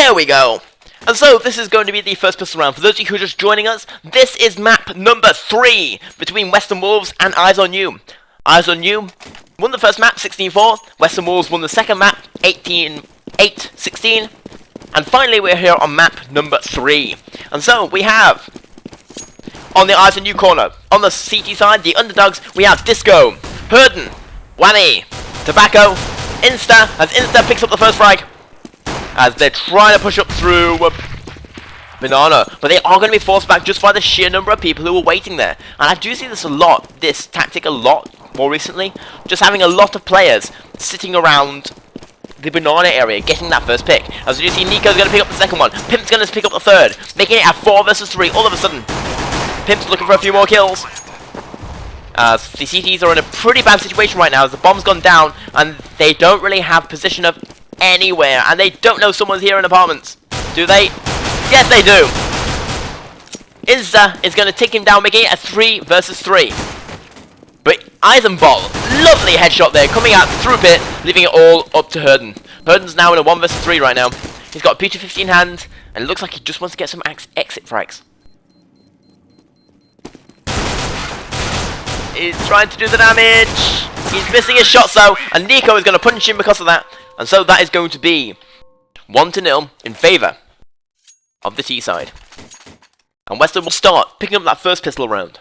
There we go. And so, this is going to be the first pistol round. For those of you who are just joining us, this is map number 3 between Western Wolves and Eyes on You. Eyes on You won the first map, 16-4. Western Wolves won the second map, 18-8-16. And finally, we're here on map number 3. And so, we have, on the Eyes on You corner, on the CT side, the underdogs, we have Disco, Herden, Whammy, Tobacco, Insta, as Insta picks up the first frag, as they're trying to push up through Banana, but they are going to be forced back just by the sheer number of people who are waiting there. And I do see this tactic a lot more recently, just having a lot of players sitting around the Banana area getting that first pick. As you see, Nico's going to pick up the second one, Pimp's going to pick up the third, making it a 4 versus 3 all of a sudden. Pimp's looking for a few more kills. As the CTs are in a pretty bad situation right now, as the bomb's gone down and they don't really have position of anywhere, and they don't know someone's here in apartments. Do they? Yes, they do. Insta is going to take him down, making it a 3 versus 3. But Eisenball, lovely headshot there, coming out through pit, leaving it all up to Herden. Herden's now in a 1 versus 3 right now. He's got a P250 in hand, and it looks like he just wants to get some exit frags. He's trying to do the damage. He's missing his shots though, and Nico is going to punch him because of that. And so that is going to be 1-0 in favour of the T side. And Western will start picking up that first pistol round.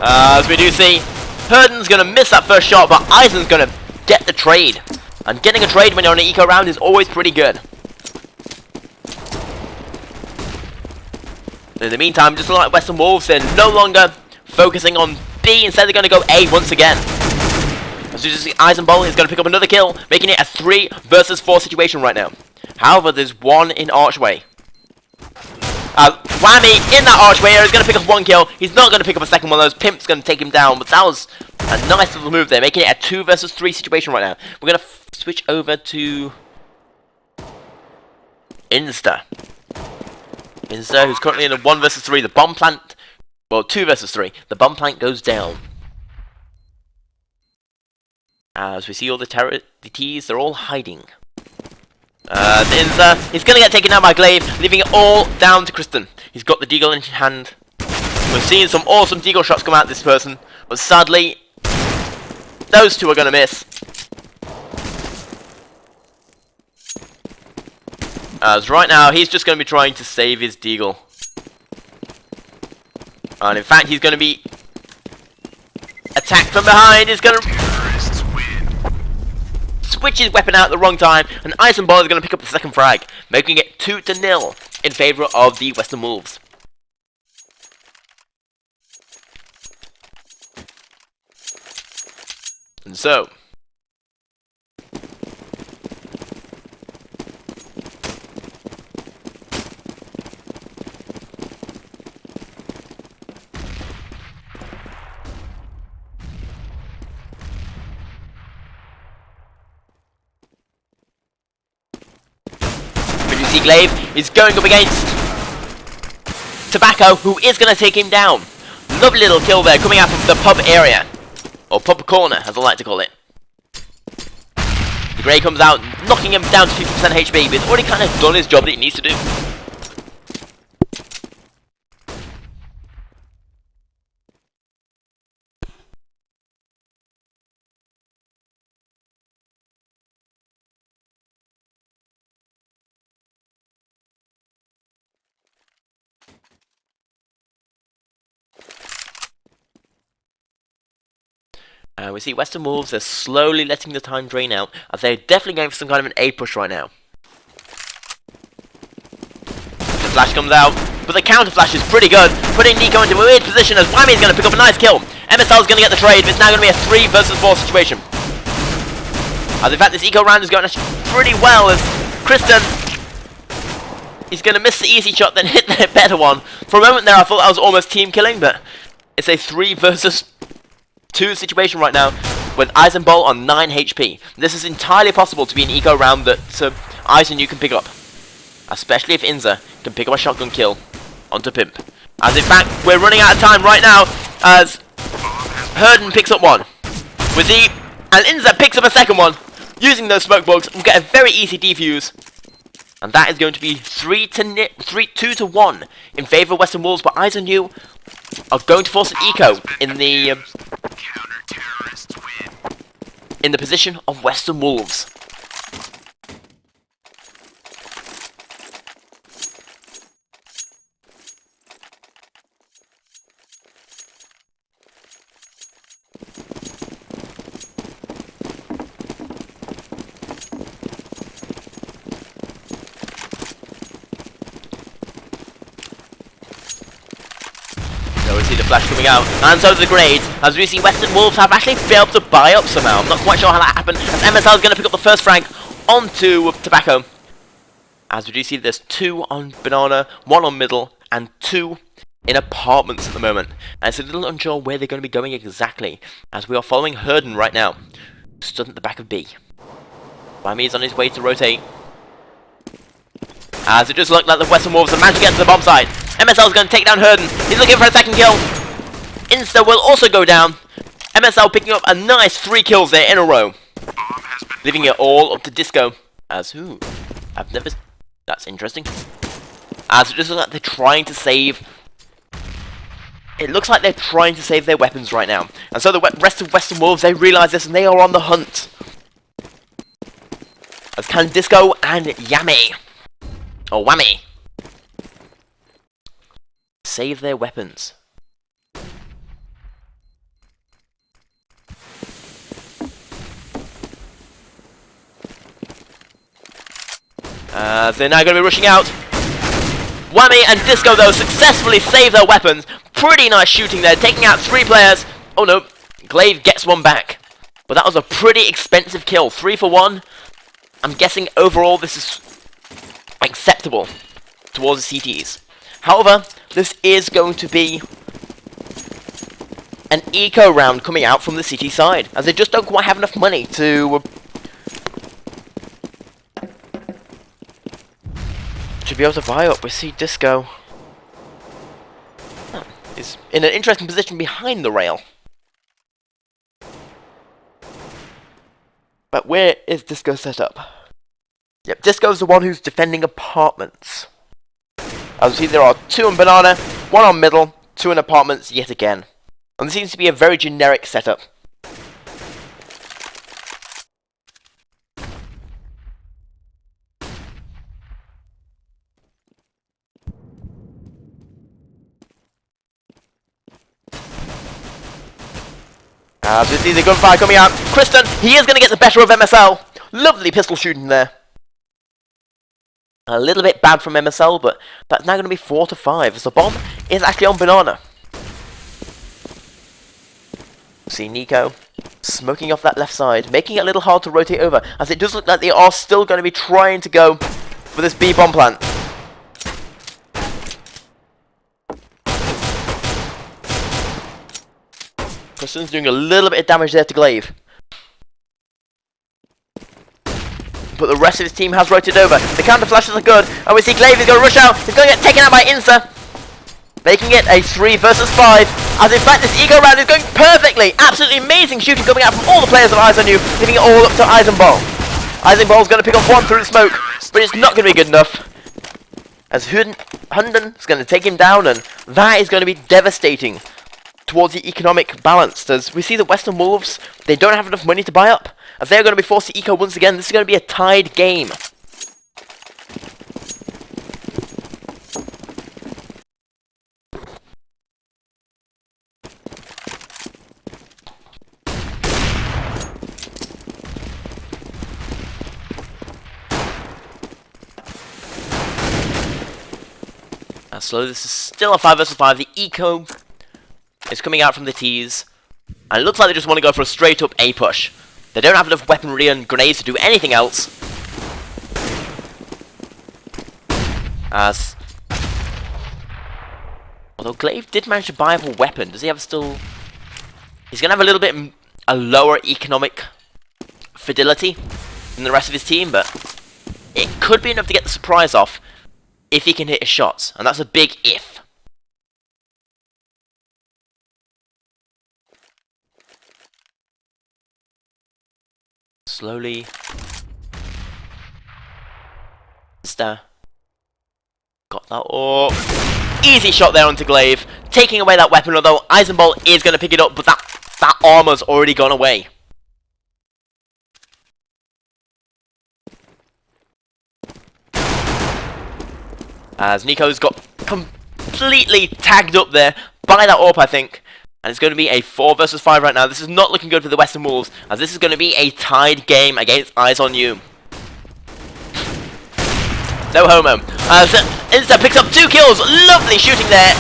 As we do see, Herden's going to miss that first shot, but Eisen's going to get the trade. And getting a trade when you're on an eco round is always pretty good. In the meantime, just like Western Wolves, they're no longer focusing on B. Instead, they're going to go A once again. As you see, Eisenball is going to pick up another kill, making it a 3 versus 4 situation right now. However, there's one in Archway. Whammy in that archway area is going to pick up 1 kill. He's not going to pick up a second one of those. Pimp's going to take him down, but that was a nice little move there, making it a 2 versus 3 situation right now. We're going to switch over to Insta. Insta, who's currently in a 1 versus 3. The bomb plant, well, 2 versus 3. The bomb plant goes down. As we see all the T's, they're all hiding. Insta, he's going to get taken down by Glaive, leaving it all down to Kristen. He's got the deagle in his hand. We're seeing some awesome deagle shots come out of this person, but sadly, those two are going to miss. As right now, he's just going to be trying to save his deagle. And in fact, he's going to be attacked from behind. He's going to switch his weapon out at the wrong time, and Eisenball is going to pick up the second frag, making it 2-0 in favour of the Western Wolves. And so, Glaive is going up against Tobacco, who is going to take him down. Lovely little kill there, coming out from the pub area. Or pub corner, as I like to call it. The Grey comes out, knocking him down to 50% HP, but he's already kind of done his job that he needs to do. We see Western Wolves are slowly letting the time drain out, as they're definitely going for some kind of an A push right now. The flash comes out, but the counter flash is pretty good, putting Nico into a weird position as Whammy is going to pick up a nice kill. MSL is going to get the trade, but it's now going to be a 3 versus 4 situation. As in fact, this eco round is going pretty well, as Kristen, he's going to miss the easy shot, then hit the better one. For a moment there, I thought that was almost team killing, but it's a 3 versus 2 situation right now with Eisenball on 9 HP. This is entirely possible to be an eco round that Aizen you can pick up. Especially if Inza can pick up a shotgun kill onto Pimp. As in fact, we're running out of time right now as Herden picks up one. With the... and Inza picks up a second one. Using those smoke bugs, we'll get a very easy defuse. And that is going to be 2-1 in favour of Western Wolves, but Aizen you are going to force an eco in the position of Western Wolves. See the flash coming out, and so the grenades, as we see Western Wolves have actually failed to buy up somehow. I'm not quite sure how that happened, as MSL is going to pick up the first frag onto Tobacco. As we do see there's 2 on Banana, 1 on Middle, and 2 in apartments at the moment. And it's a little unsure where they're going to be going exactly, as we are following Herden right now, stood at the back of B. Whammy is on his way to rotate. As it just looked like the Western Wolves have managed to get to the bomb site. MSL is going to take down Herden. He's looking for a second kill. Insta will also go down. MSL picking up a nice 3 kills there in a row. Leaving it all up to Disco. As who? I've never... That's interesting. As it just looks like they're trying to save... It looks like they're trying to save their weapons right now. And so the rest of Western Wolves, they realise this and they are on the hunt. As can Disco and Yami. Or Whammy. Save their weapons. They're now going to be rushing out. Whammy and Disco, though, successfully save their weapons. Pretty nice shooting there, taking out 3 players. Oh no, Glaive gets one back. But that was a pretty expensive kill. 3 for 1. I'm guessing overall this is acceptable towards the CTs. However, this is going to be an eco round coming out from the city side, as they just don't quite have enough money to be able to buy up. We see Disco is in an interesting position behind the rail. But where is Disco set up? Yep, Disco's the one who's defending apartments. As you see, there are 2 on Banana, 1 on Middle, 2 in apartments yet again. And this seems to be a very generic setup. As we see the gunfire coming out, Kristen, he is going to get the better of MSL. Lovely pistol shooting there. A little bit bad from MSL, but that's now going to be 4-5, as the bomb is actually on Banana. See Nico smoking off that left side, making it a little hard to rotate over, as it does look like they are still going to be trying to go for this B bomb plant. Kristen's doing a little bit of damage there to Glaive. But the rest of his team has rotated over. The counter flashes are good, and we see Glaive is going to rush out. He's going to get taken out by Insa, making it a 3 versus 5. As in fact, this eco round is going perfectly. Absolutely amazing shooting coming out from all the players of Aizen you, leaving it all up to Eisenball. Eisenball's going to pick up 1 through the smoke, but it's not going to be good enough. As Hunden is going to take him down, and that is going to be devastating towards the economic balance. As we see the Western Wolves, they don't have enough money to buy up, as they're going to be forced to eco once again. This is going to be a tied game. So this is still a 5 versus 5. The eco is coming out from the T's, and it looks like they just want to go for a straight up A push. They don't have enough weaponry and grenades to do anything else. As although Glaive did manage to buy up a weapon, does he have still? He's gonna have a little bit a lower economic fidelity than the rest of his team, but it could be enough to get the surprise off if he can hit his shots, and that's a big if. Slowly. Got that up. Easy shot there onto Glaive, taking away that weapon, although Eisenbolt is going to pick it up, but that armor's already gone away. As Nico's got completely tagged up there by that AWP, I think. And it's going to be a 4 versus 5 right now. This is not looking good for the Western Wolves, as this is going to be a tied game against Eyes on You. No homo. As Insta picks up 2 kills. Lovely shooting there.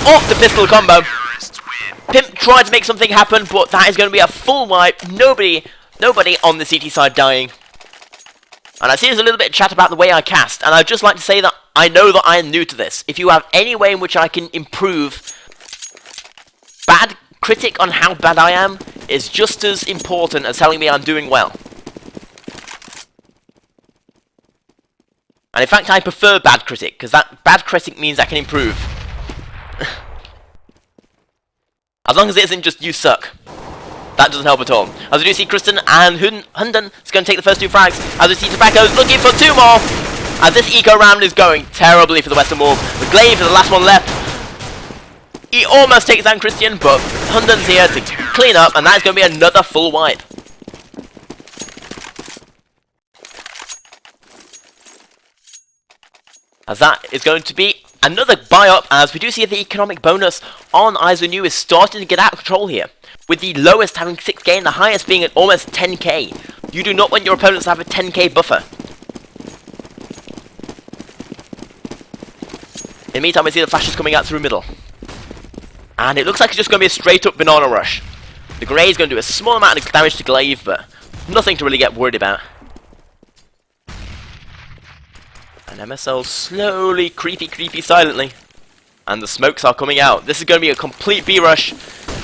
Off the pistol combo. Pimp tried to make something happen, but that is going to be a full wipe. Nobody on the CT side dying. And I see there's a little bit of chat about the way I cast, and I'd just like to say that I know that I am new to this. If you have any way in which I can improve, bad critic on how bad I am is just as important as telling me I'm doing well. And in fact, I prefer bad critic, because that bad critic means I can improve. As long as it isn't just you suck. That doesn't help at all. As we do see Kristen and Hunden is going to take the first 2 frags. As we see Tobacco's looking for 2 more. As this eco round is going terribly for the Western Wolves. The Glaive is the last one left. He almost takes down Christian, but Hunden's here to clean up, and that's going to be another full wipe. As that is going to be another buy-up, as we do see the economic bonus on Eyes on You is starting to get out of control here. With the lowest having 6k and the highest being at almost 10k. You do not want your opponents to have a 10k buffer. In the meantime, we see the flashes coming out through middle. And it looks like it's just going to be a straight up banana rush. The Grey is going to do a small amount of damage to Glaive, but nothing to really get worried about. And MSL slowly, creepy silently. And the smokes are coming out. This is going to be a complete B-rush.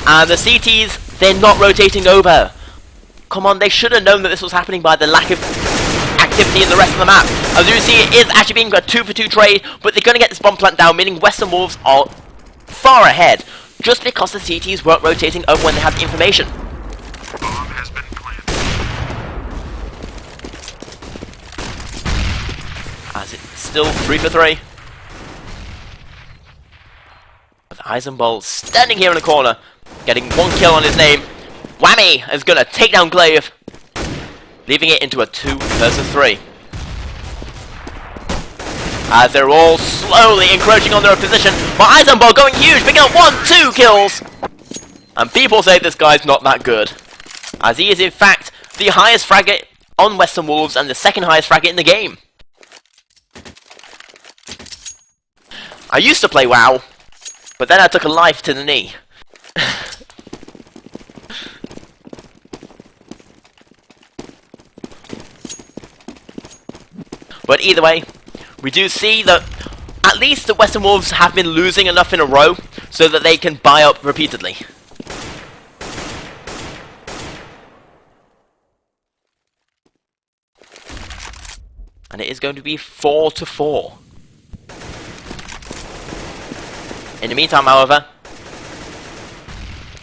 And the CTs, they're not rotating over. Come on, they should have known that this was happening by the lack of activity in the rest of the map. As you see, it is actually being a 2-for-2 trade, but they're going to get this bomb plant down, meaning Western Wolves are far ahead, just because the CTs weren't rotating over when they had the information. Bomb has been planted. As it's still 3 for 3. With Eisenbolt standing here in the corner, getting 1 kill on his name. Whammy is going to take down Glaive, leaving it into a 2 versus 3. As they're all slowly encroaching on their position, but Eisenbolt going huge, picking up 1-2 kills! And people say this guy's not that good, as he is in fact the highest fragger on Western Wolves and the 2nd highest fragger in the game. I used to play WoW, but then I took a life to the knee. But either way, we do see that at least the Western Wolves have been losing enough in a row so that they can buy up repeatedly. And it is going to be 4 to 4. In the meantime, however,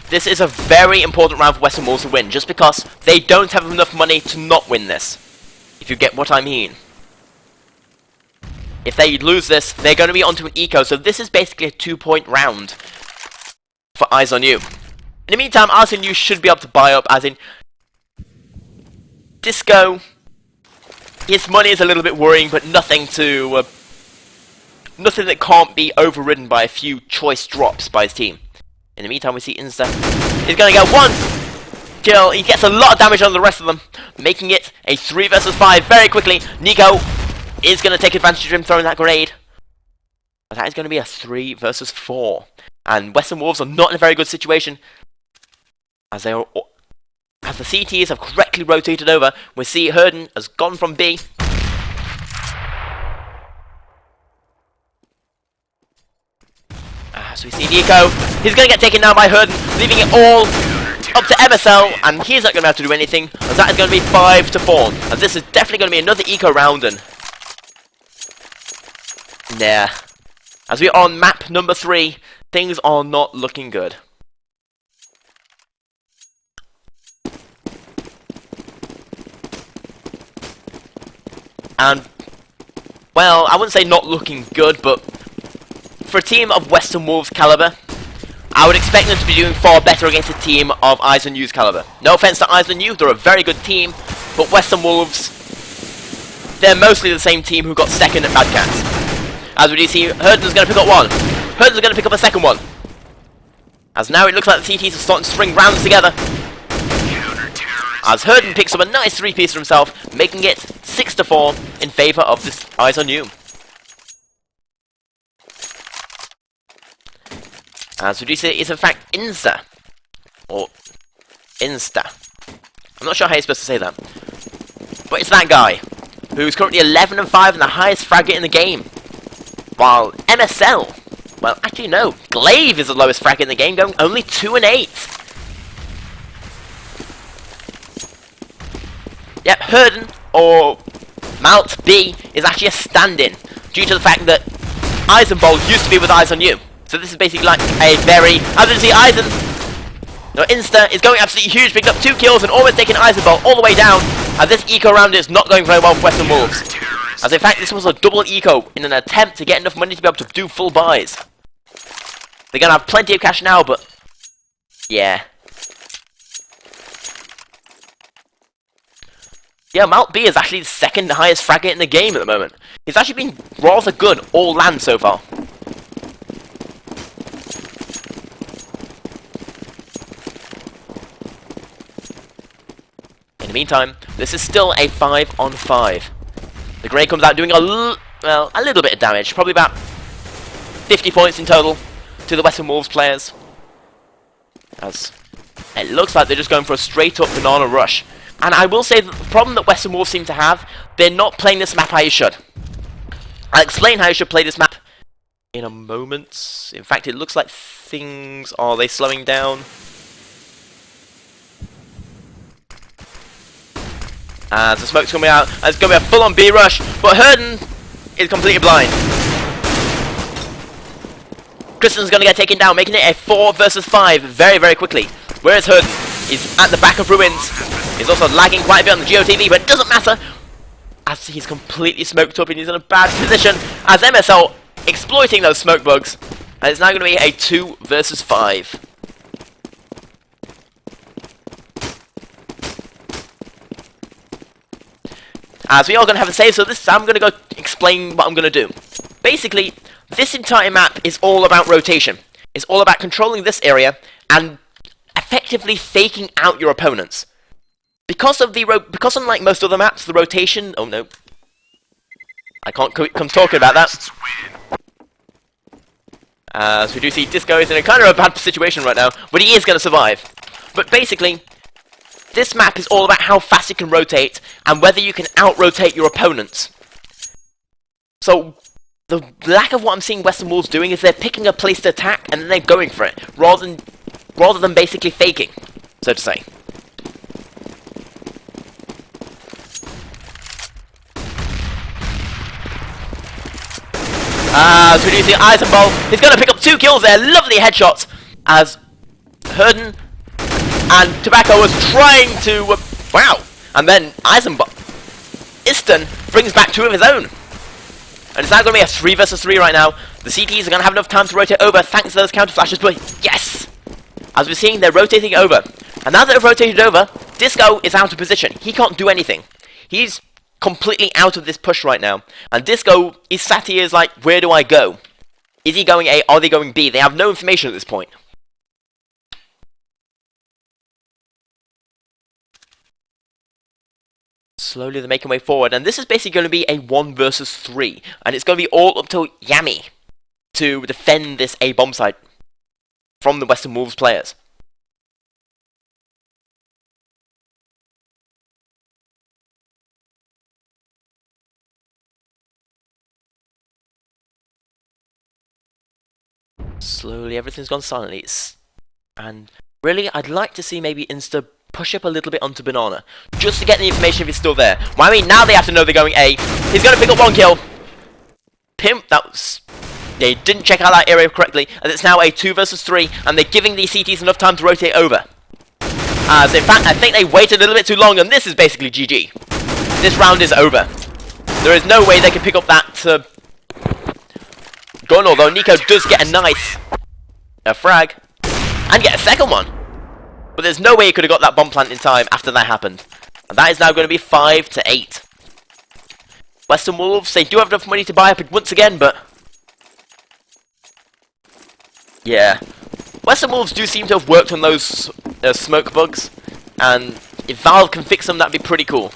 this is a very important round for Western Wolves to win, just because they don't have enough money to not win this, if you get what I mean. If they lose this, they're going to be onto an eco, so this is basically a 2-point round for Eyes on You. In the meantime, Eyes on You should be able to buy up, as in Disco. His money is a little bit worrying, but nothing that can't be overridden by a few choice drops by his team. In the meantime, we see Insta. He's going to get 1 kill. He gets a lot of damage on the rest of them, making it a 3 versus 5 very quickly. Nico is going to take advantage of him throwing that grenade. But that is going to be a 3 versus 4. And Western Wolves are not in a very good situation, as the CTs have correctly rotated over. We see Herden has gone from B. As we see Nico, he's going to get taken down by Herden, leaving it all up to MSL, and he's not going to have to do anything, as that is going to be 5 to 4. As this is definitely going to be another eco round, and Nah. As we are on map number 3, things are not looking good. And, well, I wouldn't say not looking good, but for a team of Western Wolves caliber, I would expect them to be doing far better against a team of Iceland U's caliber. No offense to Iceland U, they're a very good team, but Western Wolves, they're mostly the same team who got second at Mad Cats. As we do see, Herden's going to pick up one. Herden's going to pick up a second one. As now it looks like the CTs are starting to string rounds together. As Herden picks up a nice 3-piece for himself, making it 6-4 in favour of this Iceland U. As we do see, it's in fact Insta. Or Insta. I'm not sure how you're supposed to say that. But it's that guy, who's currently 11-5 and the highest fragger in the game. While MSL, well, actually no, Glaive is the lowest fragger in the game, going only 2-8. Yep, Herden, or Malt B, is actually a stand-in, due to the fact that Eisenbold used to be with Eyes on You. So this is basically like a very, as you can see, Insta is going absolutely huge, picking up 2 kills and almost taking Eisenbold all the way down, as this eco round is not going very well for Western Wolves. As in fact, this was a double eco in an attempt to get enough money to be able to do full buys. They're going to have plenty of cash now, but yeah. Yeah, Malt B is actually the second highest fragger in the game at the moment. He's actually been rather good all land so far. In the meantime, this is still a 5-on-5. The Grey comes out doing a little bit of damage, probably about 50 points in total to the Western Wolves players. As it looks like they're just going for a straight up banana rush. And I will say that the problem that Western Wolves seem to have, they're not playing this map how you should. I'll explain how you should play this map in a moment. In fact, it looks like things are they slowing down? As the smoke's coming out, it's going to be a full-on B rush, but Herden is completely blind. Kristen's going to get taken down, making it a 4 versus 5 very, very quickly. Whereas Herden is at the back of Ruins. He's also lagging quite a bit on the GOTV, but it doesn't matter, as he's completely smoked up and he's in a bad position, as MSL exploiting those smoke bugs, and it's now going to be a 2 versus 5. As we are going to have a save, so this time I'm going to go explain what I'm going to do. Basically, this entire map is all about rotation. It's all about controlling this area and effectively faking out your opponents. Because unlike most other maps, the rotation... Oh no. I can't come talking about that. As we do see Disco is in a kind of a bad situation right now, but he is going to survive. But basically, this map is all about how fast it can rotate, and whether you can out-rotate your opponents. So, the lack of what I'm seeing Western Wolves doing is they're picking a place to attack, and then they're going for it, rather than basically faking, so to say. As we do see Eisenbold, he's going to pick up 2 kills there, lovely headshots, as Herden and Tobacco was trying to... wow! And then Eisenbold... Iston brings back 2 of his own. And it's now going to be a 3 versus 3 right now. The CTs are going to have enough time to rotate over thanks to those counter flashes, but yes! As we're seeing, they're rotating over. And now that they've rotated over, Disco is out of position. He can't do anything. He's completely out of this push right now. And Disco is sat here is like, where do I go? Is he going A? Are they going B? They have no information at this point. Slowly they're making way forward, and this is basically going to be a 1 versus 3, and it's going to be all up to Yami to defend this A bomb site from the Western Wolves players. Slowly everything's gone silently, and really I'd like to see maybe Insta push up a little bit onto Banana, just to get the information if it's still there. Well, I mean, now they have to know they're going A. He's going to pick up 1 kill. Pimp, they didn't check out that area correctly, and it's now a 2 versus 3, and they're giving these CTs enough time to rotate over. As in fact, I think they waited a little bit too long, and this is basically GG. This round is over. There is no way they can pick up that gun, although NiKo does get a nice frag, and get a second one. But there's no way he could have got that bomb plant in time after that happened. And that is now going to be 5-8. Western Wolves, they do have enough money to buy up once again, but yeah. Western Wolves do seem to have worked on those smoke bugs, and if Valve can fix them, that'd be pretty cool.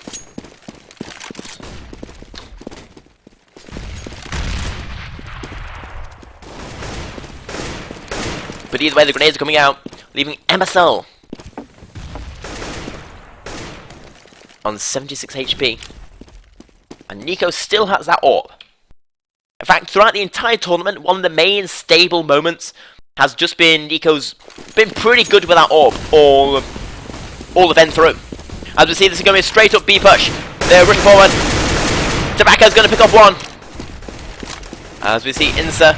But either way, the grenades are coming out, leaving MSL on 76 HP. And NiKo still has that AWP. In fact, throughout the entire tournament, one of the main stable moments has just been NiKo's been pretty good with that AWP all event through. As we see, this is going to be a straight up B push. They're rushing forward. Tobacco's going to pick up one. As we see, Insa.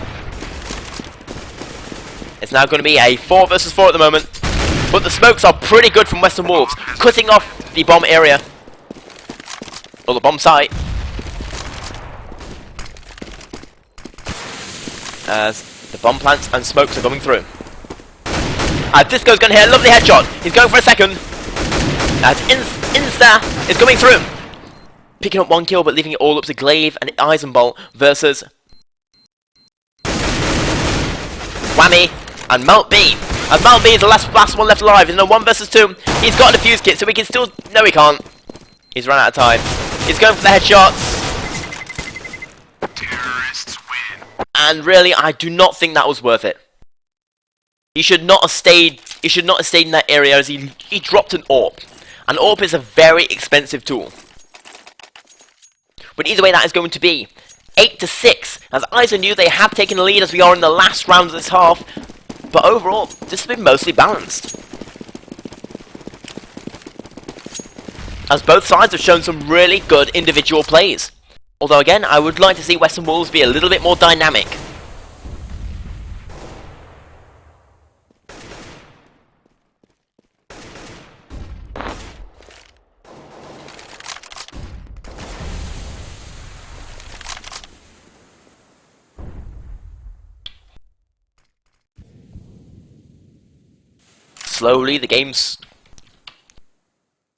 It's now going to be a 4 versus 4 at the moment. But the smokes are pretty good from Western Wolves, cutting off the bomb area. Or the bomb site. As the bomb plants and smokes are coming through. Disco's going to hit a lovely headshot. He's going for a second. As Insta is coming through. Picking up 1 kill, but leaving it all up to Glaive and Eisenbolt versus Whammy and Melt B. As Melt B is the last one left alive in a 1 versus 2. He's got a defuse kit, so we can still... No, he can't. He's run out of time. He's going for the headshots. Terrorists win. And really, I do not think that was worth it. He should not have stayed. He should not have stayed in that area, as he dropped an AWP. An AWP is a very expensive tool. But either way, that is going to be 8-6. As Isa knew they have taken the lead as we are in the last round of this half. But overall, this has been mostly balanced. As both sides have shown some really good individual plays. Although again, I would like to see Western Wolves be a little bit more dynamic. Slowly, the game's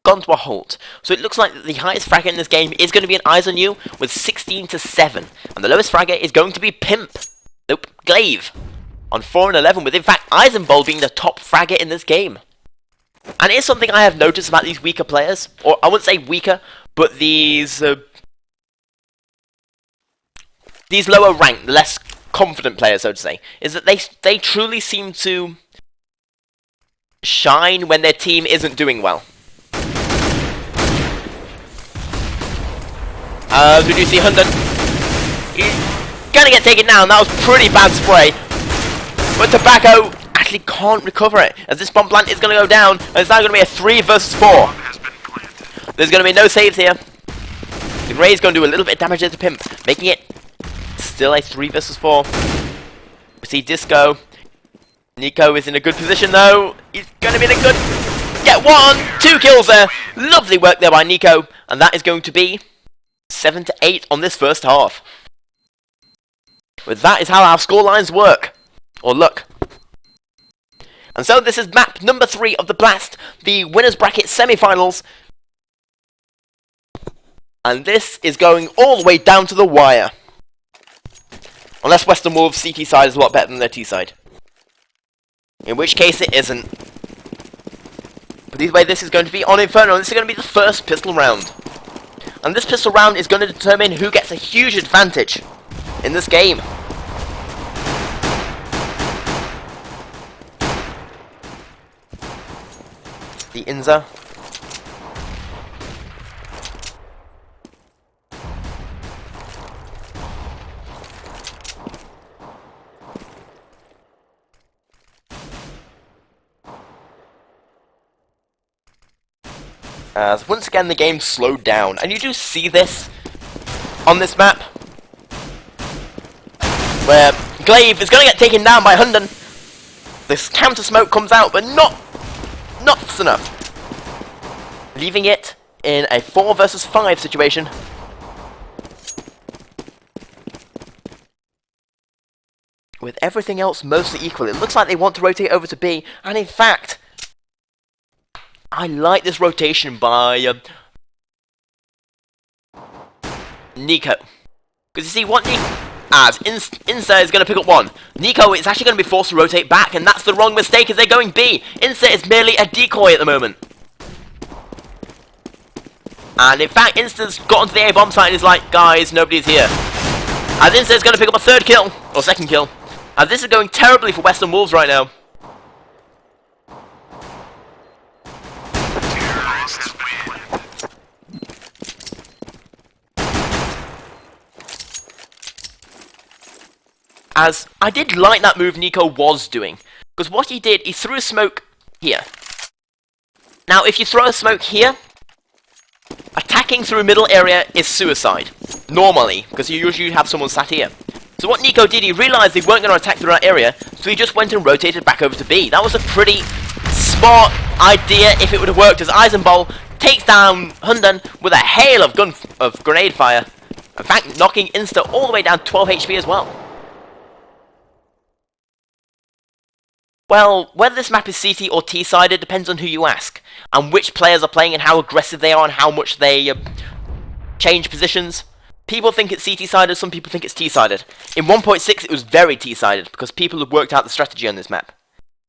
gone to a halt. So it looks like the highest fragger in this game is going to be an IZONU with 16-7. And the lowest fragger is going to be Pimp. Nope, Glaive. On 4-11, with in fact Eisenbolt being the top fragger in this game. And it is something I have noticed about these weaker players. Or I wouldn't say weaker, but these lower ranked, less confident players, so to say. Is that they truly seem to shine when their team isn't doing well. We do see Hunden. He's gonna get taken down. That was pretty bad spray. But Tobacco actually can't recover it, as this bomb plant is gonna go down, and it's now gonna be a 3 versus 4. There's gonna be no saves here. The Grey's gonna do a little bit of damage to Pimp, making it still a 3 versus 4. We see Disco. NiKo is in a good position though. He's gonna be in a good... Get 1! 2 kills there. Lovely work there by NiKo. And that is going to be 7-8 on this first half. But that is how our scorelines work. Or look. And so this is map number 3 of the Blast. The winners bracket semi-finals. And this is going all the way down to the wire. Unless Western Wolves' CT side is a lot better than their T side. In which case it isn't. But either way, this is going to be on Inferno. This is going to be the first pistol round. And this pistol round is going to determine who gets a huge advantage in this game. The Inza. As once again the game slowed down, and you do see this on this map. where Glaive is going to get taken down by Hunden. This counter smoke comes out, but not fast enough, leaving it in a 4 versus 5 situation. With everything else mostly equal, it looks like they want to rotate over to B, and in fact, I like this rotation by Nico. Because you see, what as Insta is going to pick up 1. Nico is actually going to be forced to rotate back, and that's the wrong mistake as they're going B. Insta is merely a decoy at the moment. And in fact, Insta's got onto the A bomb site and is like, guys, nobody's here. As Insta is going to pick up a 3rd kill, or 2nd kill. As this is going terribly for Western Wolves right now. As I did like that move Nico was doing, because what he did, he threw a smoke here. Now, if you throw a smoke here, attacking through a middle area is suicide. Normally, because you usually have someone sat here. So what Nico did, he realized they weren't going to attack through that area, so he just went and rotated back over to B. That was a pretty smart idea if it would have worked, as Eisenball takes down Hunden with a hail of grenade fire. In fact, knocking Insta all the way down 12 HP as well. Well, whether this map is CT or T-sided depends on who you ask, and which players are playing and how aggressive they are and how much they change positions. People think it's CT-sided, some people think it's T-sided. In 1.6 it was very T-sided, because people have worked out the strategy on this map.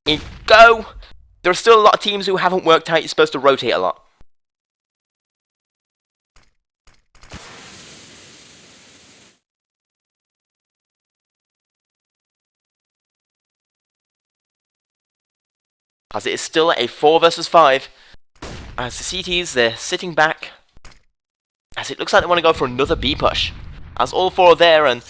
In Go, there are still a lot of teams who haven't worked out you're supposed to rotate a lot. As it is still a 4 versus 5. As the CTs, they're sitting back. As it looks like they want to go for another B push. As all 4 are there, and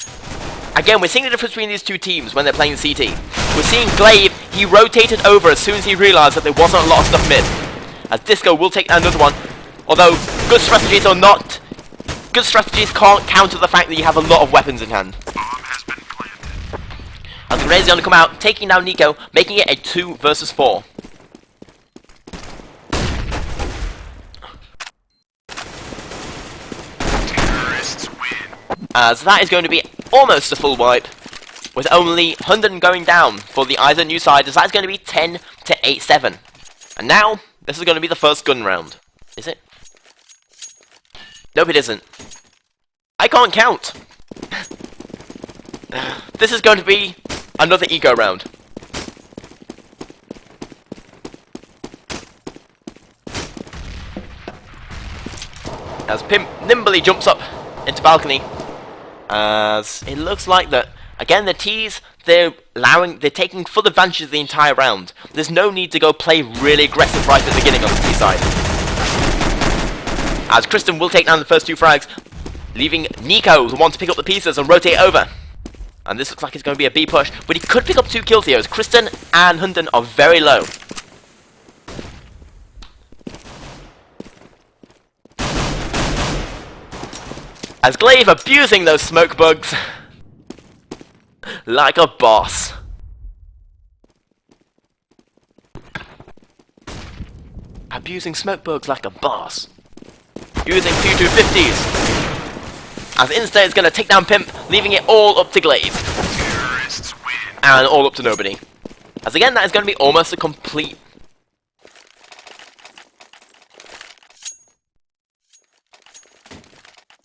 again, we're seeing the difference between these two teams when they're playing the CT. We're seeing Glaive, he rotated over as soon as he realized that there wasn't a lot of stuff mid. As Disco will take another one. Although, good strategies or not, good strategies can't counter the fact that you have a lot of weapons in hand. As the Grenades are going to come out, taking down Nico, making it a 2 versus 4. As that is going to be almost a full wipe, with only Hunden going down for the either new side, as that's going to be 10 to 8-7. And now, this is going to be the first gun round. Is it? Nope, it isn't. I can't count. This is going to be another eco round. As Pimp nimbly jumps up into balcony. As it looks like that, again, the T's, they're taking full advantage of the entire round. There's no need to go play really aggressive right at the beginning on the T side. As Kristen will take down the first 2 frags, leaving Nico the one to pick up the pieces and rotate over. And this looks like it's going to be a B push, but he could pick up 2 kills here, as Kristen and Hunden are very low. As Glaive abusing those smoke bugs like a boss. Abusing smoke bugs like a boss. Using 250s. As Insta is going to take down Pimp, leaving it all up to Glaive. And all up to nobody. As again, that is going to be almost a complete...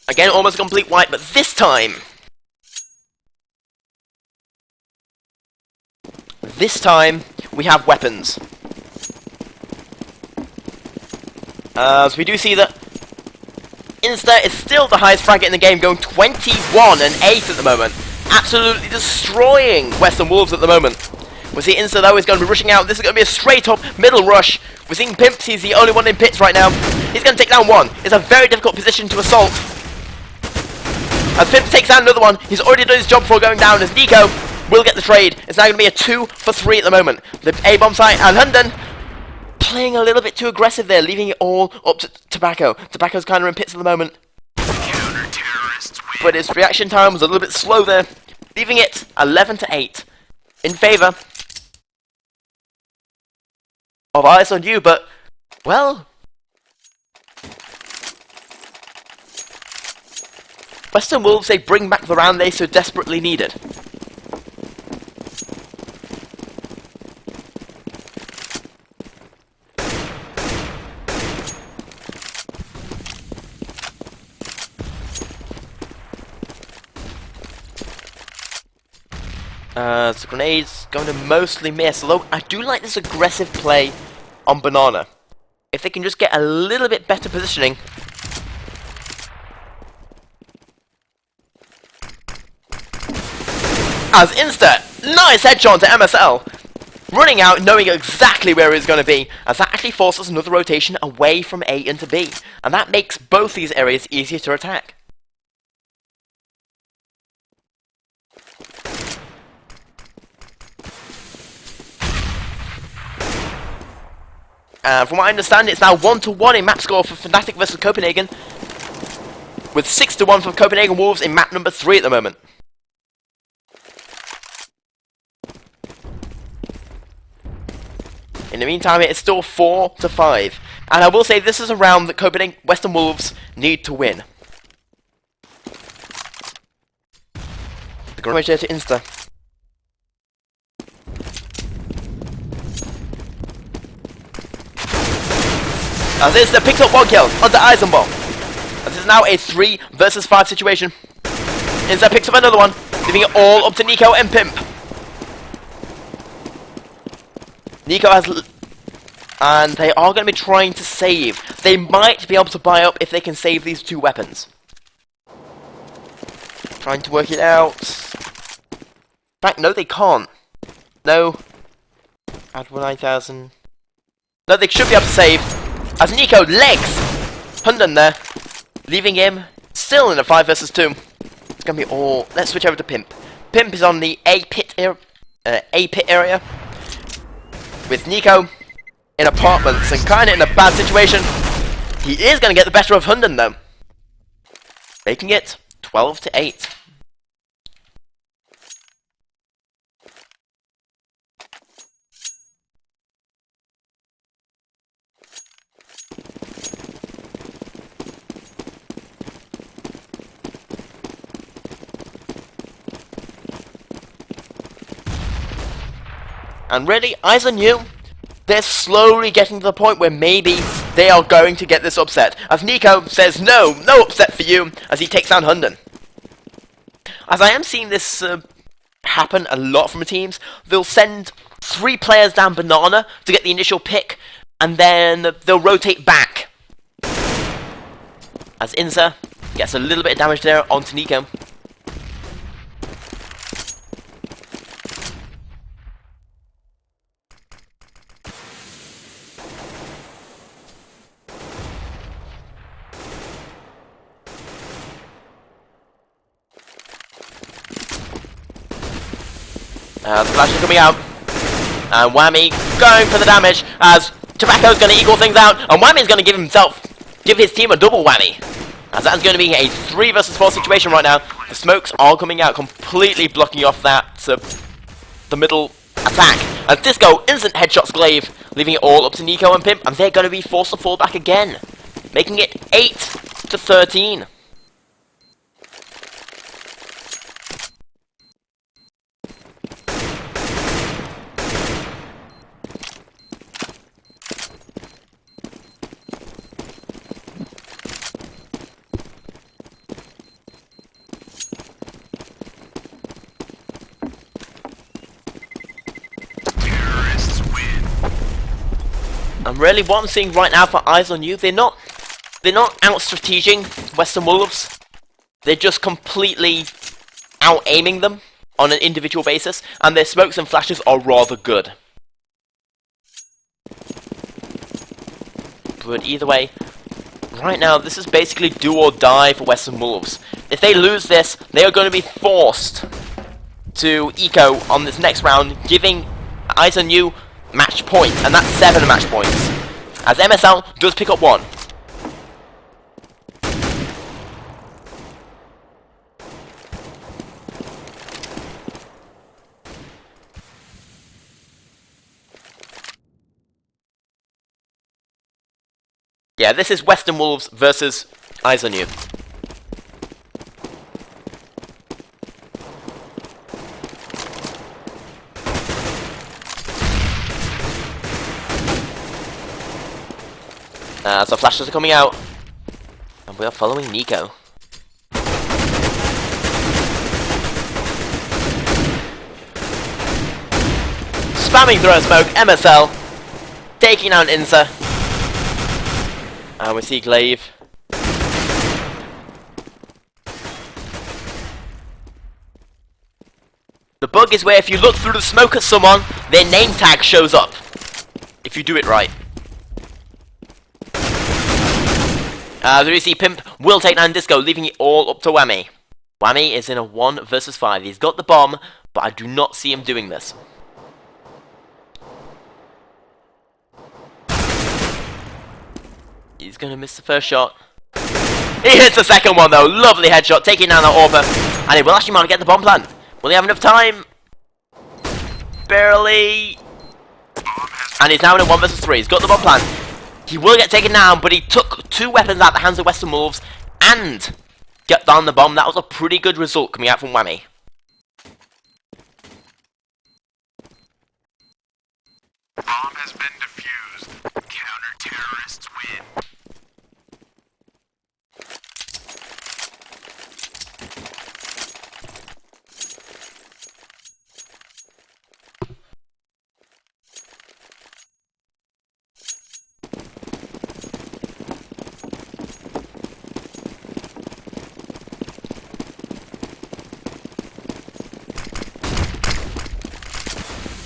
Again, almost a complete wipe, but this time... This time, we have weapons. As we do see that Insta is still the highest fragger in the game, going 21 and 8 at the moment. Absolutely destroying Western Wolves at the moment. We see Insta, though, is going to be rushing out. This is going to be a straight-up middle rush. We're seeing Pimps. He's the only one in pits right now. He's going to take down one. It's a very difficult position to assault. As Pimps takes down another one, he's already done his job before going down, as Nico will get the trade. It's now going to be a 2 for 3 at the moment. The A-bomb site, and Hunden playing a little bit too aggressive there, leaving it all up to Tobacco. Tobacco's kind of in pits at the moment. But his reaction time was a little bit slow there, leaving it 11-8 in favour of Eyes on You, but, well, Western Wolves, they bring back the round they so desperately needed. So grenades going to mostly miss, although I do like this aggressive play on Banana. If they can just get a little bit better positioning. As Insta, nice headshot to MSL. Running out, knowing exactly where he's going to be, as that actually forces another rotation away from A into B. And that makes both these areas easier to attack. And from what I understand, it's now 1-1 in map score for Fnatic versus Copenhagen, with 6-1 for Copenhagen Wolves in map number 3 at the moment. In the meantime, it's still 4-5, and I will say this is a round that Copenhagen Western Wolves need to win. The grenade to Insta. As Insta picks up one kill onto Eisenball. This is now a 3 versus 5 situation. Insta picks up another one, leaving it all up to Nico and Pimp. Nico has... and they are going to be trying to save. They might be able to buy up if they can save these two weapons. Trying to work it out. In fact, no, they can't. No. Add 9,000. No, they should be able to save. As Nico legs Hunden there, leaving him still in a 5 versus 2. It's going to be all... Let's switch over to Pimp. Pimp is on the A pit area, with Nico in apartments and kind of in a bad situation. He is going to get the better of Hunden though, making it 12-8. And really, Eyes on You, they're slowly getting to the point where maybe they are going to get this upset. As Nico says, no upset for you, as he takes down Hunden. As I am seeing this happen a lot from teams, they'll send 3 players down Banana to get the initial pick, and then they'll rotate back. As Inza gets a little bit of damage there onto Nico. The flash is coming out, and Whammy going for the damage, as Tobacco's going to equal things out, and Whammy's going to give his team a double whammy, as that's going to be a 3 versus 4 situation right now. The smokes are coming out, completely blocking off that, the middle attack, and Disco instant headshots Glaive, leaving it all up to Nico and Pimp, and they're going to be forced to fall back again, making it 8-13. And really, what I'm seeing right now for Eyes on You, they're not out-strateging Western Wolves. They're just completely out-aiming them on an individual basis, and their smokes and flashes are rather good. But either way, right now, this is basically do or die for Western Wolves. If they lose this, they are going to be forced to eco on this next round, giving Eyes on You match point, and that's 7 match points, as MSL does pick up 1. Yeah, this is Western Wolves versus Eyes on You. So flashes are coming out, and we are following Nico. Spamming through a smoke, MSL, taking out Insa, and we see Glaive. The bug is where if you look through the smoke at someone, their name tag shows up, if you do it right. As we see, Pimp will take down Disco, leaving it all up to Whammy. Whammy is in a 1 versus 5. He's got the bomb, but I do not see him doing this. He's going to miss the first shot. He hits the second one though. Lovely headshot, taking down that AWPer. And he will actually manage to get the bomb plant. Will he have enough time? Barely. And he's now in a 1 versus 3. He's got the bomb plant. He will get taken down, but he took 2 weapons out of the hands of Western Wolves and got down the bomb. That was a pretty good result coming out from Whammy. Bomb has been defused. Counter-terrorists win.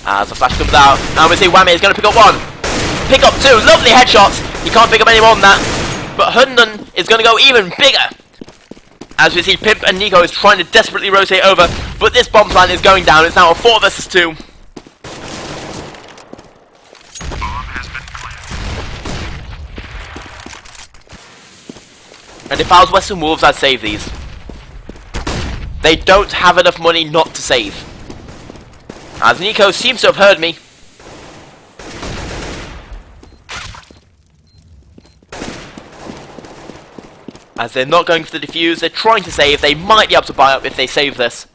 As the flash comes out, and we see Whammy is going to pick up 1. Pick up 2, lovely headshots. He can't pick up any more than that. But Hunden is going to go even bigger. As we see Pimp and Nico is trying to desperately rotate over, but this bomb plant is going down. It's now a 4 versus 2. Bomb has been planted. And if I was Western Wolves, I'd save these. They don't have enough money not to save. As Nico seems to have heard me. As they're not going for the defuse, they're trying to save. They might be able to buy up if they save this.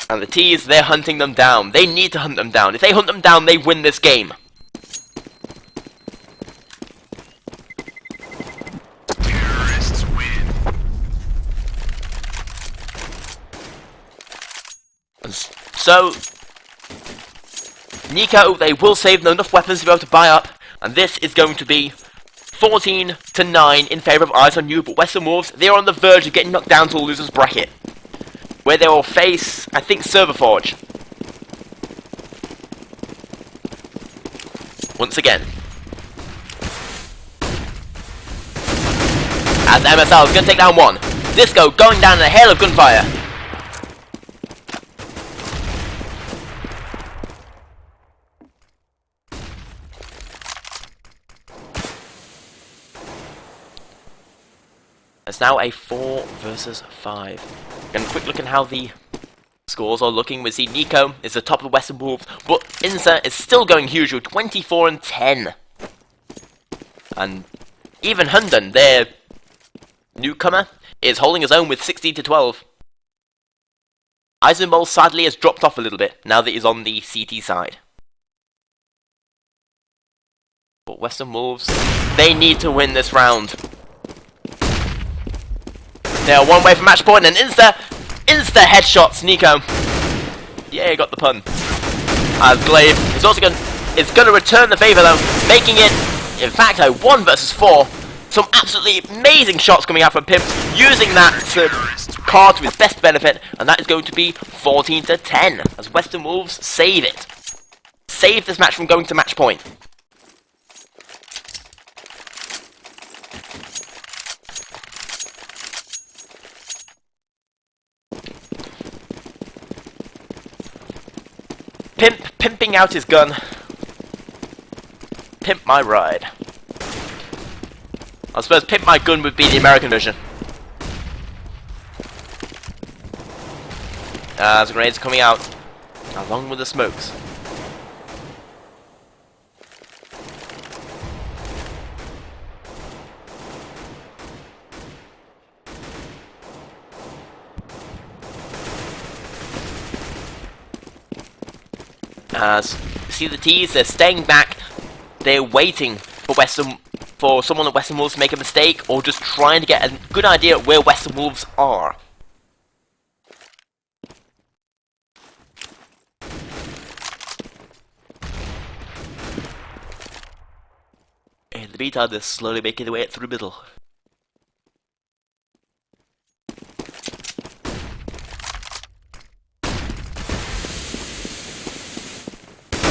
And the T's, they're hunting them down. They need to hunt them down. If they hunt them down, they win this game. Terrorists win. So, Nico, they will save enough weapons to be able to buy up, and this is going to be 14-9 in favour of Eyes on You, but Western Wolves, they're on the verge of getting knocked down to a loser's bracket, where they will face, I think, Serverforge. Once again. As MSL is going to take down 1. Disco going down in a hail of gunfire. It's now a 4 versus 5. And a quick look at how the scores are looking. We see Nico is the top of the Western Wolves, but Insa is still going huge with 24-10. And even Hunden, their newcomer, is holding his own with 16-12. Eisenbol sadly has dropped off a little bit now that he's on the CT side. But Western Wolves, they need to win this round. They are 1 way from match point, and insta headshots Nico. Yeah, got the pun. As Glaive is also going to return the favour though, making it in fact a 1 versus 4. Some absolutely amazing shots coming out from Pimp, using that card to his best benefit, and that is going to be 14-10 as Western Wolves save it. Save this match from going to match point. Pimp pimping out his gun. Pimp my ride. I suppose Pimp My Gun would be the American version. The grenades are coming out, along with the smokes. As you see the T's, they're staying back. They're waiting for someone at Western Wolves to make a mistake, or just trying to get a good idea where Western Wolves are. In the meantime, they're slowly making their way through the middle.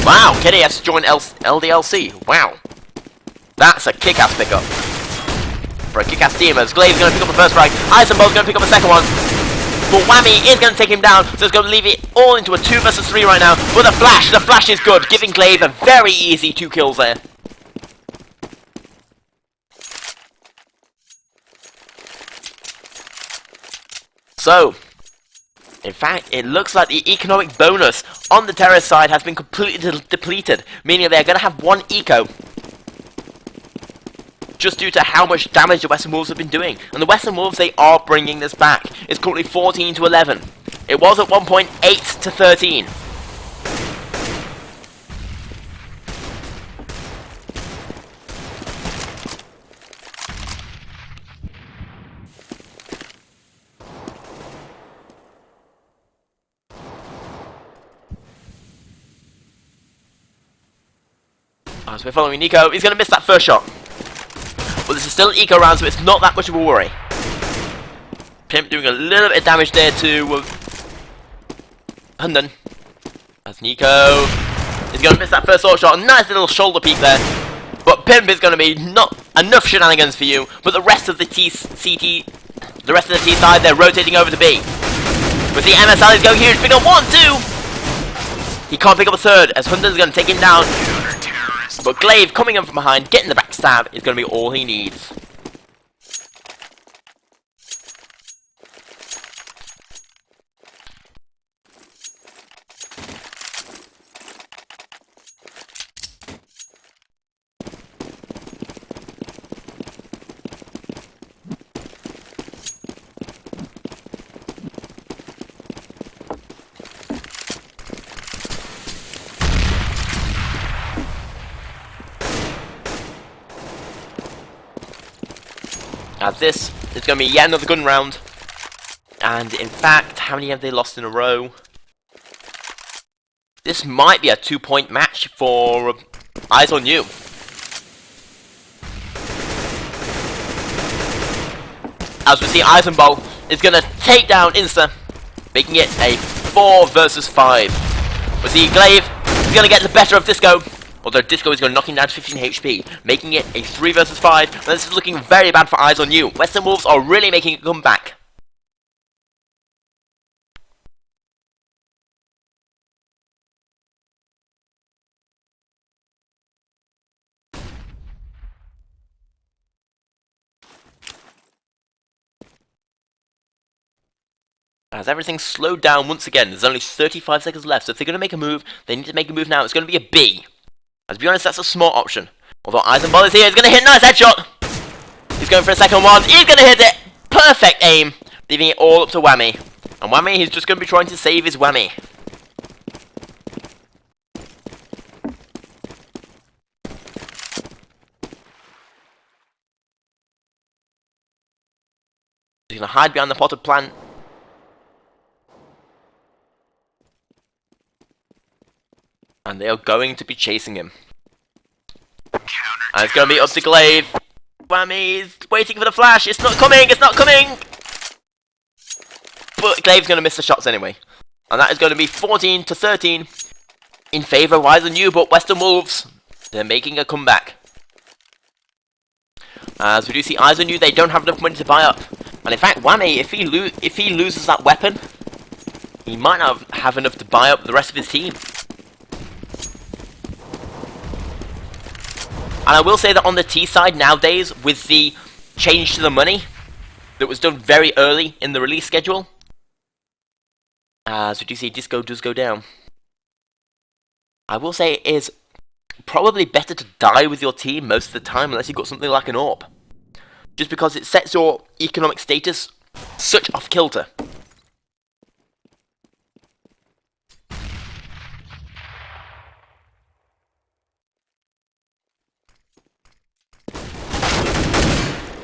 Wow, Kenny has to join LDLC. Wow. That's a kick-ass pickup. For a kick-ass team, as Glaive's going to pick up the first frag. Eisenball's going to pick up the second one. But Whammy is going to take him down, so it's going to leave it all into a 2 versus 3 right now. But the flash is good, giving Glaive a very easy 2 kills there. So, in fact, it looks like the economic bonus on the terrorist side has been completely depleted, meaning they're going to have 1 eco. Just due to how much damage the Western Wolves have been doing. And the Western Wolves, they are bringing this back. It's currently 14 to 11. It was at one point 8 to 13. So we're following Nico. He's going to miss that first shot. But this is still an eco round, so it's not that much of a worry. Pimp doing a little bit of damage there to Hunden. As Nico is going to miss that first sword shot. A nice little shoulder peek there. But Pimp is going to be not enough shenanigans for you. But the rest of the T side, they're rotating over to B. But the MSL is going huge. Pick up 1, 2. He can't pick up a third, as Hunden's going to take him down. But Glaive coming in from behind, getting the backstab, is going to be all he needs. As this is going to be yet another gun round. And in fact, how many have they lost in a row? This might be a 2-point match for Eyes on You. As we see, Eisenball is going to take down Insta, making it a 4 versus 5. We see Glaive is going to get the better of Disco. Although Disco is going to knock him down to 15 HP, making it a 3 versus 5. And this is looking very bad for Eyes on You. Western Wolves are really making a comeback. As everything's slowed down once again, there's only 35 seconds left. So if they're going to make a move, they need to make a move now. It's going to be a B. To be honest, that's a smart option. Although Eisenball is here, he's going to hit. Nice headshot. He's going for a second one. He's going to hit it. Perfect aim. Leaving it all up to Whammy. And Whammy, he's just going to be trying to save his Whammy. He's going to hide behind the potted plant. And they are going to be chasing him. And it's going to be up to Glaive. Whammy's waiting for the flash. It's not coming. It's not coming. But Glaive's going to miss the shots anyway. And that is going to be 14 to 13 in favour of Eyes on You. But Western Wolves, they're making a comeback. As we do see Eyes on You, they don't have enough money to buy up. And in fact, Whammy, if he loses that weapon, he might not have enough to buy up the rest of his team. And I will say that on the T side nowadays, with the change to the money that was done very early in the release schedule, as we do see Disco does go down. I will say it is probably better to die with your team most of the time unless you've got something like an AWP. Just because it sets your economic status such off kilter.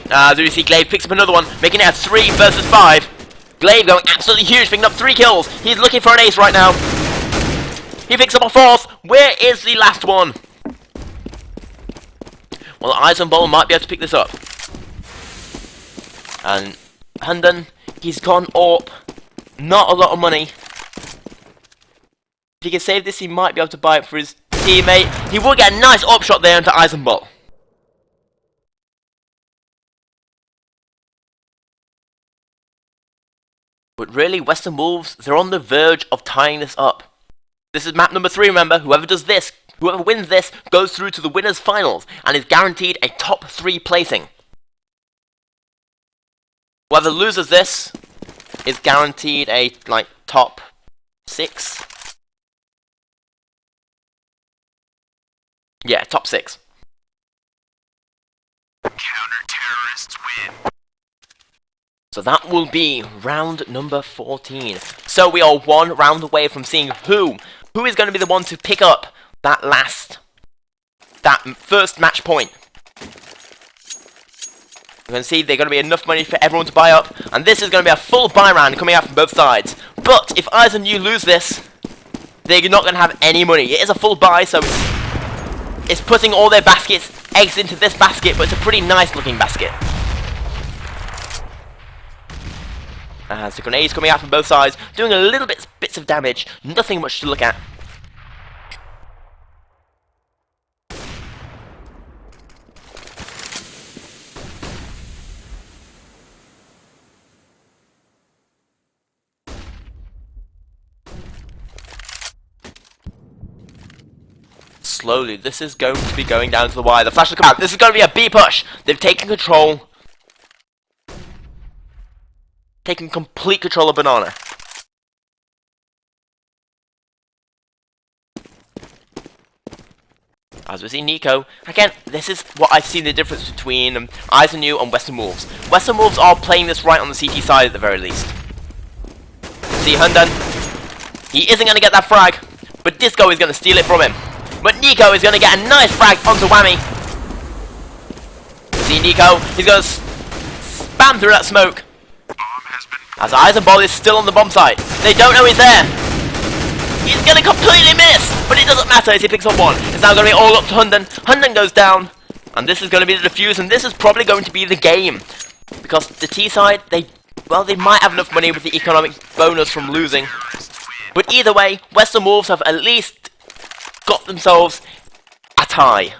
As we see Glaive picks up another one, making it a 3 versus 5. Glaive going absolutely huge, picking up 3 kills. He's looking for an ace right now. He picks up a 4th. Where is the last one? Well, Eisenball might be able to pick this up. And Hunden, he's gone up. Not a lot of money. If he can save this, he might be able to buy it for his teammate. He will get a nice upshot there into Eisenball. But really, Western Wolves, they're on the verge of tying this up. This is map number 3, remember. Whoever does this, whoever wins this, goes through to the winners' finals and is guaranteed a top 3 placing. Whoever loses this is guaranteed a, top 6. Yeah, top 6. Counter-terrorists win. So that will be round number 14. So we are 1 round away from seeing who is going to be the one to pick up that first match point. You can see there's going to be enough money for everyone to buy up, and this is going to be a full buy round coming out from both sides. But if Eyes and you lose this, they're not going to have any money. It is a full buy, so it's putting all their eggs into this basket, but it's a pretty nice looking basket. As the grenades coming out from both sides, doing a little bits of damage, nothing much to look at. Slowly, this is going to be going down to the wire. The flash will come out. This is going to be a B push. They've taken control. Taking complete control of Banana. As we see Nico, again, this is what I've seen the difference between Eyes on You and Western Wolves. Western Wolves are playing this right on the CT side at the very least. See Hunden, he isn't going to get that frag, but Disco is going to steal it from him. But Nico is going to get a nice frag onto Whammy. See Nico, he's going to spam through that smoke. As Eisenball is still on the bomb site. They don't know he's there. He's going to completely miss, but it doesn't matter as he picks up 1. It's now going to be all up to Hunden. Hunden goes down, and this is going to be the defuse, and this is probably going to be the game. Because the T side, they might have enough money with the economic bonus from losing. But either way, Western Wolves have at least got themselves a tie.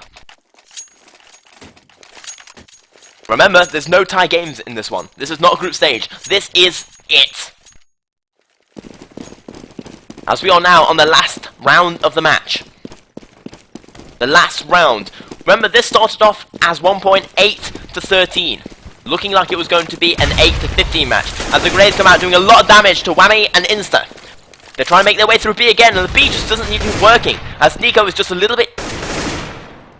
Remember, there's no tie games in this one. This is not a group stage. This is it. As we are now on the last round of the match. The last round. Remember, this started off as 1.8 to 13. Looking like it was going to be an 8 to 15 match. As the grenades come out doing a lot of damage to Whammy and Insta. They're trying to make their way through B again, and the B just doesn't seem to be working. As Nico is just a little bit...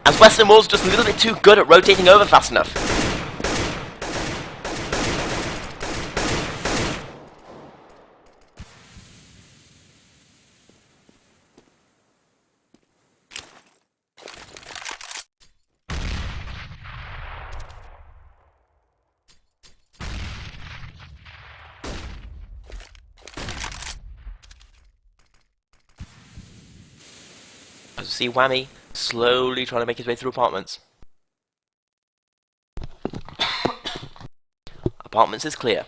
As Western Wolves just a little bit too good at rotating over fast enough. As we see Whammy slowly trying to make his way through apartments. Apartments is clear.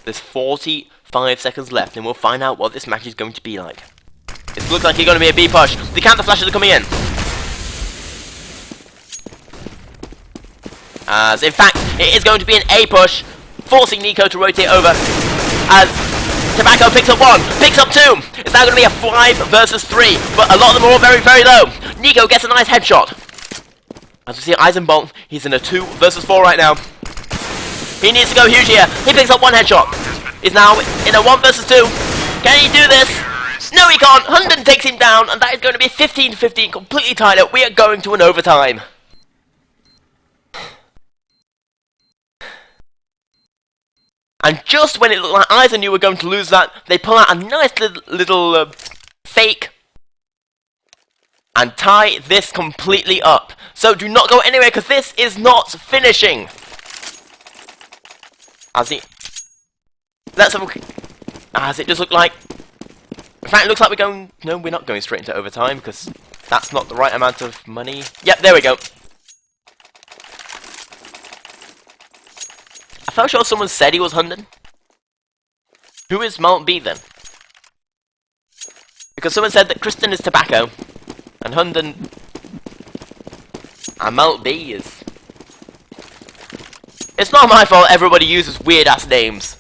There's 45 seconds left and we'll find out what this match is going to be like. It looks like it's going to be a B push. The counter flashes are coming in. As in fact, it is going to be an A push, forcing Nico to rotate over. As Tobacco picks up 1, picks up 2. It's now going to be a 5 versus 3, but a lot of them are all very, very low. Nico gets a nice headshot. As we see Eisenbolt, he's in a 2 versus 4 right now. He needs to go huge here. He picks up 1 headshot. He's now in a 1 versus 2. Can he do this? No, he can't. Hunden takes him down, and that is going to be 15-15, completely tied up. We are going to an overtime. And just when it looked like Eyes and You were going to lose that, they pull out a nice little fake and tie this completely up. So do not go anywhere because this is not finishing. As it... Let's have a look. As it does look like... In fact, it looks like we're going... No, we're not going straight into overtime, because that's not the right amount of money. Yep, there we go. I felt sure someone said he was Hunden. Who is Mount B then? Because someone said that Kristen is Tobacco, and Hunden... and Mount B is... It's not my fault everybody uses weird-ass names.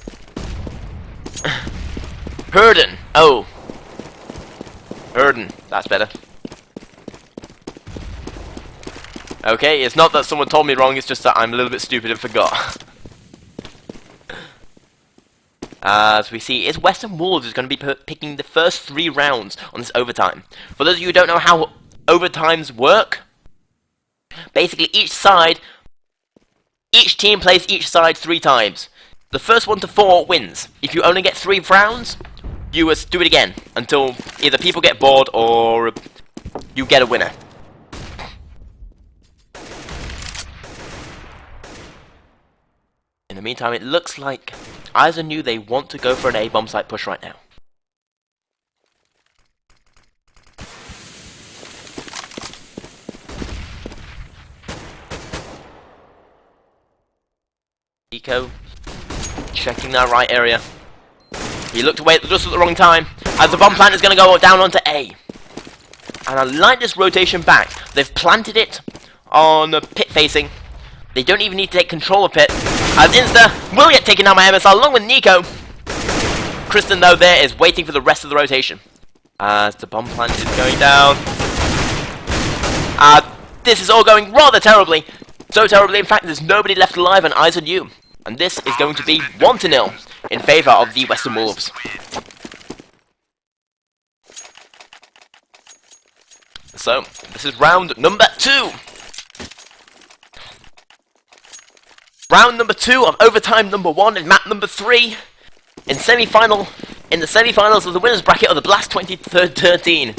Herden. Oh. Herden. That's better. Okay, it's not that someone told me wrong, it's just that I'm a little bit stupid and forgot. As we see, it's Western Wolves who's going to be picking the first 3 rounds on this overtime. For those of you who don't know how overtimes work, basically each team plays each side 3 times. The first 1 to 4 wins. If you only get 3 rounds, you must do it again until either people get bored or you get a winner. In the meantime, it looks like Eisen knew they want to go for an A-bomb site push right now. Eco checking that right area. He looked away just at the wrong time, as the bomb plant is going to go down onto A. And I like this rotation back. They've planted it on the pit facing. They don't even need to take control of pit. As Insta will get taken down by MSR along with Nico. Kristen, though, there is waiting for the rest of the rotation. As the bomb plant is going down. This is all going rather terribly. So terribly, in fact, there's nobody left alive on Eisen U. And this is going to be 1-0 in favour of the Western Wolves. So, this is round number 2. Round number 2 of overtime number 1 in map number 3. In the semi-finals of the winners bracket of the Blast 2013.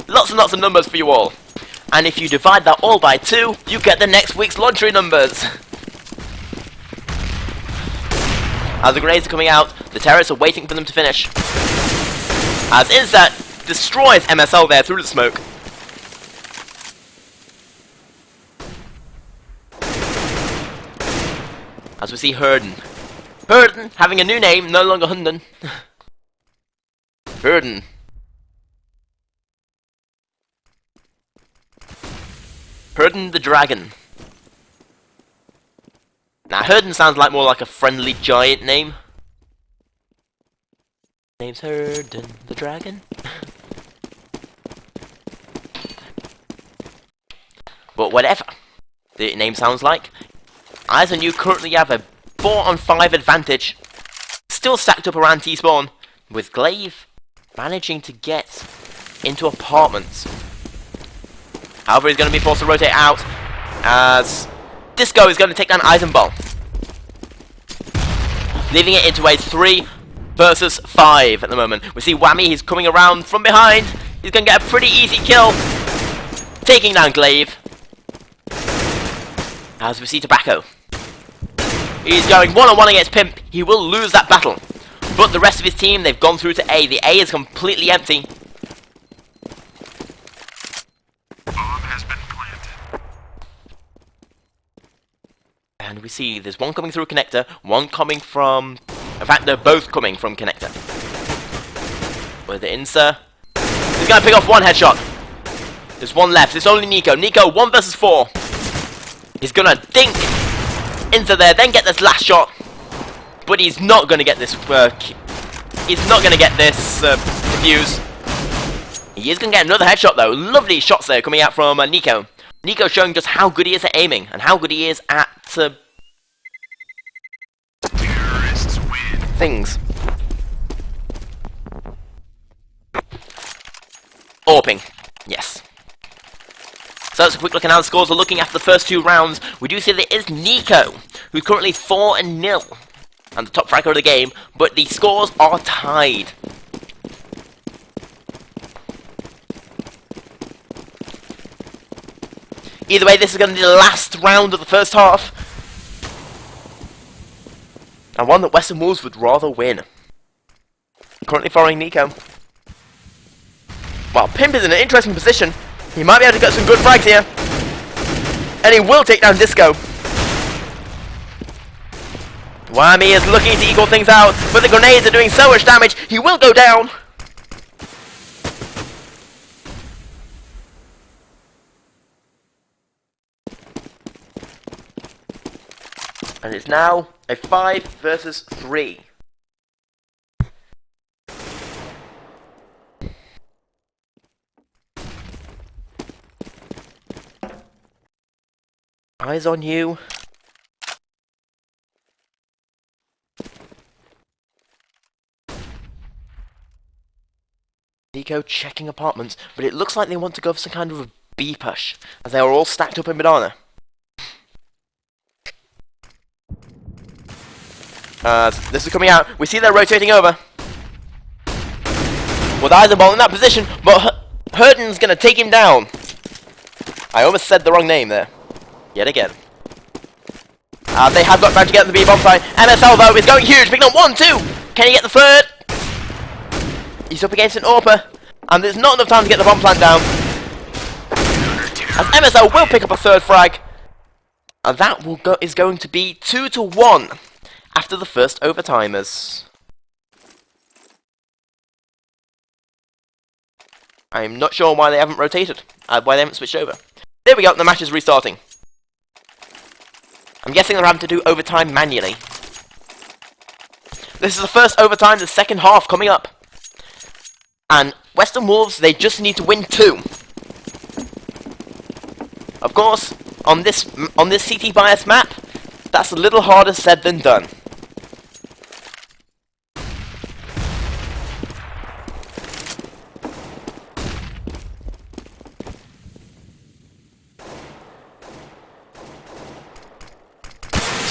Lots and lots of numbers for you all. And if you divide that all by 2, you get the next week's lottery numbers. As the grenades are coming out, the terrorists are waiting for them to finish. As Insta destroys MSL there through the smoke. As we see Herden. Herden, having a new name, no longer Hunden. Herden. Herden the Dragon. Now, Herden sounds like more like a friendly giant name. Name's Herden the Dragon. But whatever the name sounds like, Eisen U currently have a 4-on-5 advantage, still stacked up around T-spawn, with Glaive managing to get into apartments. However, he's going to be forced to rotate out, as Disco is going to take down Eisenball, leaving it into a 3 versus 5 at the moment. We see Whammy, he's coming around from behind, he's going to get a pretty easy kill, taking down Glaive. As we see Tobacco. He's going one-on-one against Pimp. He will lose that battle. But the rest of his team, they've gone through to A. The A is completely empty. Bomb has been planted. And we see there's one coming through Connector, one coming from... In fact, they're both coming from Connector. With the Insa. He's going to pick off one headshot. There's one left. It's only Nico. Nico, 1 versus 4. He's gonna dink into there, then get this last shot, but he's not gonna get this. He's not gonna get this defuse. He is gonna get another headshot though. Lovely shots there coming out from Nico. Nico showing just how good he is at aiming and how good he is at Terrorists win. things. AWPing, yes. So that's a quick look at how the scores are looking after the first 2 rounds. We do see there is Nico, who's currently 4-0, and the top fragger of the game, but the scores are tied. Either way, this is going to be the last round of the first half. and one that Western Wolves would rather win. Currently following Nico. Well, Pimp is in an interesting position. He might be able to get some good frags here. And he will take down Disco. Whammy is looking to equal things out, but the grenades are doing so much damage, he will go down. And it's now a 5 versus 3. Eyes on you. Nico checking apartments, but it looks like they want to go for some kind of a B push, as they are all stacked up in banana. This is coming out. We see they're rotating over. Well, the Eisenball in that position, but Herden's gonna take him down. I almost said the wrong name there. Yet again. They have got back to get the B-bomb side. MSL though is going huge, picking up 1, 2. Can he get the third? He's up against an AWPer, and there's not enough time to get the bomb plant down. As MSL will pick up a third frag, and that is going to be 2-1 after the first overtimers. I'm not sure why they haven't rotated, why they haven't switched over. There we go, the match is restarting. I'm guessing they're having to do overtime manually. This is the first overtime, the second half coming up. And Western Wolves, they just need to win 2. Of course, on this CT bias map, that's a little harder said than done.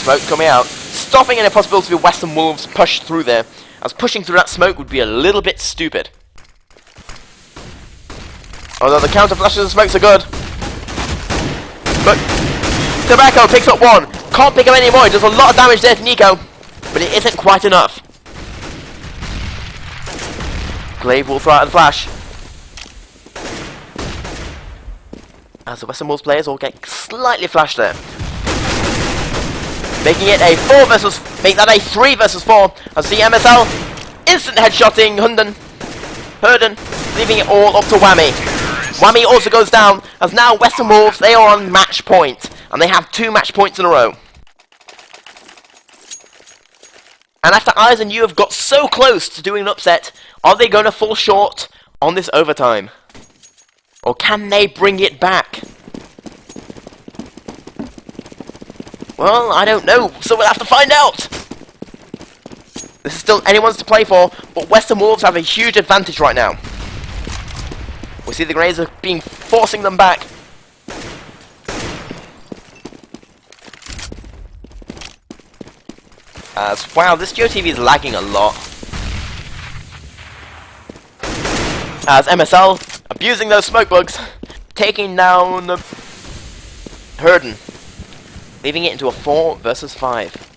Smoke coming out, stopping any possibility of Western Wolves push through there, as pushing through that smoke would be a little bit stupid. Although the counter flashes and smokes are good. But Tobacco picks up 1, can't pick up any more, it does a lot of damage there to Nico, but it isn't quite enough. Glaive will throw out the flash. As the Western Wolves players all get slightly flashed there. Making it a 4 versus, make that a 3 versus 4. As the MSL instant headshotting Herden, leaving it all up to Whammy. Whammy also goes down, as now Western Wolves, they are on match point, and they have 2 match points in a row. And after Eyes and you have got so close to doing an upset, are they going to fall short on this overtime? Or can they bring it back? Well, I don't know, so we'll have to find out! This is still anyone's to play for, but Western Wolves have a huge advantage right now. We see the grenades are forcing them back. Wow, this GeoTV is lagging a lot. As MSL, abusing those smoke bugs, taking down Herden, leaving it into a 4 versus 5.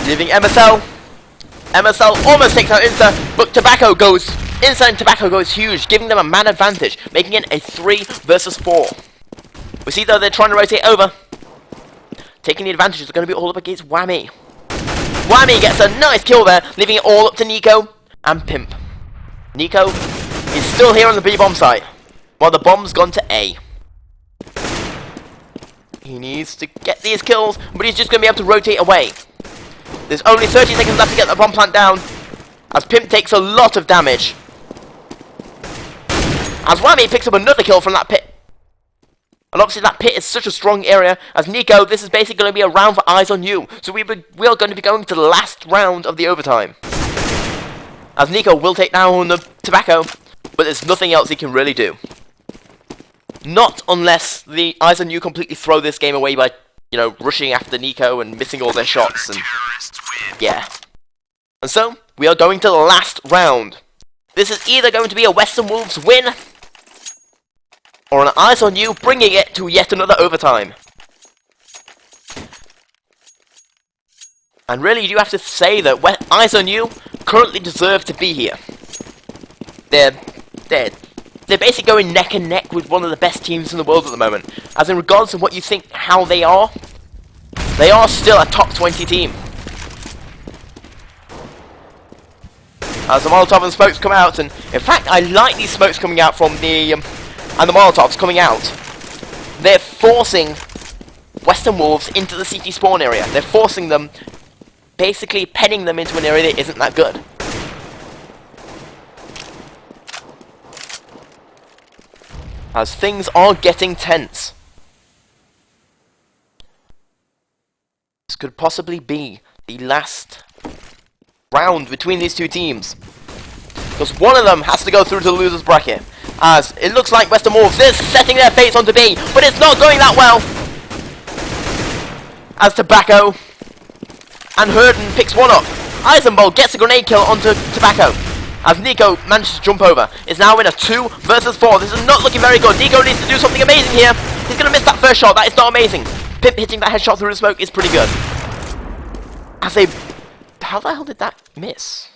Leaving MSL. MSL almost takes out Insta, but Tobacco goes. Insta and Tobacco goes huge, giving them a man advantage, making it a 3 versus 4. We see though they're trying to rotate over. Taking the advantage is going to be all up against Whammy. Whammy gets a nice kill there, leaving it all up to Nico and Pimp. Nico is still here on the B-bomb site, while the bomb's gone to A. He needs to get these kills, but he's just going to be able to rotate away. There's only 30 seconds left to get the bomb plant down, as Pimp takes a lot of damage. As Whammy picks up another kill from that pit. And obviously that pit is such a strong area, as Nico, this is basically going to be a round for Eyes on You. So we are going to be going to the last round of the overtime. As Nico will take down the Tobacco, but there's nothing else he can really do. Not unless the Eyes on You completely throw this game away by, you know, rushing after Nico and missing all their shots, and yeah. And so, we are going to the last round. This is either going to be a Western Wolves win, or an Eyes on You bringing it to yet another overtime. And really, you do have to say that Eyes on You currently deserve to be here. They're basically going neck and neck with one of the best teams in the world at the moment. As in regards to what you think how they are still a top 20 team. As the Molotov and smokes come out, and in fact I like these smokes coming out from the and the Molotovs coming out. They're forcing Western Wolves into the CT spawn area. They're forcing them, basically penning them into an area that isn't that good. As things are getting tense. This could possibly be the last round between these two teams. Because one of them has to go through to the loser's bracket. As it looks like Western Wolves is setting their fates onto B, but it's not going that well. As Tobacco and Herden picks one up. Eisenbold gets a grenade kill onto Tobacco. As Nico manages to jump over. It's now in a 2 versus 4. This is not looking very good. Nico needs to do something amazing here. He's going to miss that first shot. That is not amazing. Pimp hitting that headshot through the smoke is pretty good. As they... How the hell did that miss?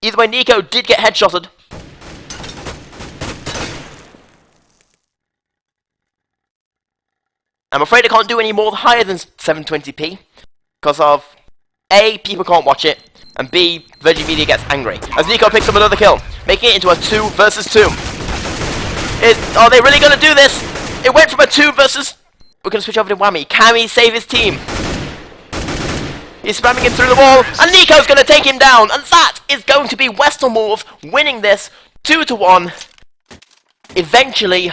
Either way, Nico did get headshotted. I'm afraid I can't do any more higher than 720p. Because of A, people can't watch it, and B, Virgin Media gets angry. As Nico picks up another kill, making it into a 2 versus 2. Are they really going to do this? It went from a 2 versus... We're going to switch over to Whammy. Can he save his team? He's spamming him through the wall, and Nico's going to take him down, and that is going to be Western Wolves winning this 2-1. Eventually,